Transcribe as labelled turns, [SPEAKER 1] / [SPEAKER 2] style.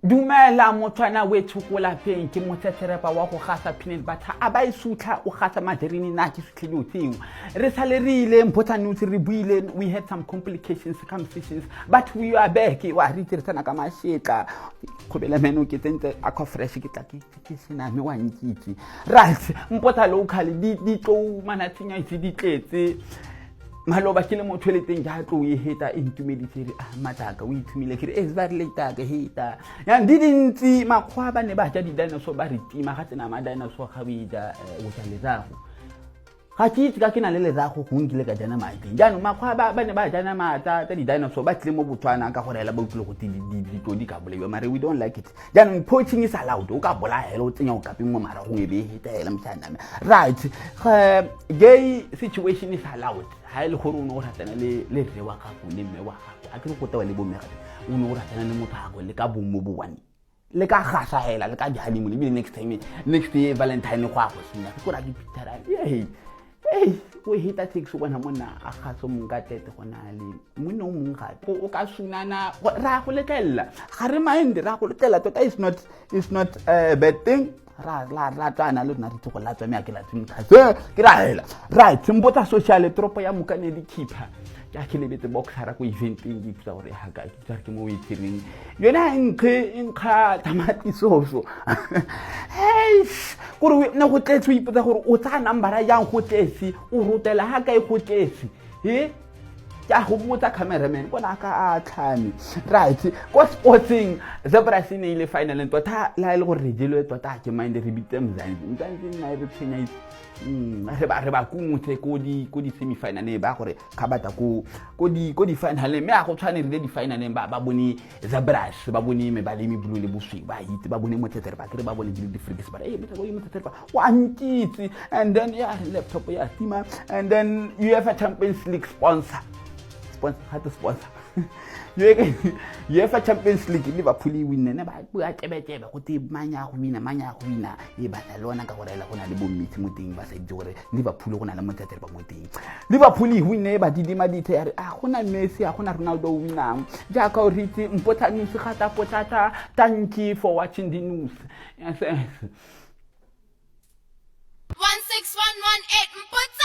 [SPEAKER 1] dumela motwana wethu ko lapeng ke motseterepa wa go gasa peanut butter a ba isutla o gasa maderini na ke sutlhile o tseo re salerile mphotane utse re buile we had some complications circumcisions but we are back wa re tsana ka mashetla khobela meno ke tsentse aqua fresh ke tla ke sena me wa nkitse right mpota local di tlo manatsinya itse di tletse maloba ke le motho le teng ja tlo e heta intumeditse re mataka o ithumile ke re ba re leta ka heta ya ndidintsi makgwa ba ne ba ja di dinosaur ba re tima ga tsena ma dinosaur ga bida o tla lezago ga ke itse ka ke na le lezago go ngile ka jana mati jaanong makgwa ba ne ba jana mata tsa di dinosaur ba tle mo Botswana ka gore la ba utlwe go di todi ka bolaiwa mare we don't like it jaanong poaching is allowed o ka bola hela o tsenya o kapeng mo mara go e be heta hela mtshana right gay situation is allowed ha ile gore o no ratana le re wa ga go le mme wa ga a ke go tawa le bo mme ga o no ratana le motho ga go le ka bomo bo one le ka gasa hela le ka jali mo le next year Valentine go a go senya ke ra di pitara hey o hita taxi bona mona a gaso monka tete gona le monna o mong gape o ka sunana ra go lekella ga re mind ra go lekella tota is not a bad thing ra tsana le nna ditho go latswa me a ke la tsimka ke ra hela right mbota social tropo ya mokanedi keeper ya ke lebetse boxera go eventing di tsa gore ha ka ke tsare ke mo waiting yona nkha tamati soso hey gore na go tletse o ipotsa gore o tsa number ya go tletse o rutela ha ka e go tletse ya go botsa cameraman bona ka a tlhame right go sporting Zebras ne ile final tota la ile gore jelo tota ke mind re bitse mzanzi na re tshenya re ba kumutse ko di semi final ne ba gore khabata ko di final me a go tshwane re di final ba bone Zebras ba bone me ba le mi blue le boswi ba itse ba bone motsetere ba kere ba bone di freaks ba motsetere ba wa ntitse and then laptop ya stima and then UEFA Champions League sponsor UEFA Champions League Liverpool win ne ba bua tebetebe go te manya go wina e ba lona ka gore la gona le bommitsi mo teng ba sa itse gore Liverpool go na le motsetere ba mo teng Liverpool win ba didima dithe ya re a gona Messi a gona Ronaldo winang ja ka o ritse mpotsa nse gata potata thank you for watching the news
[SPEAKER 2] 16118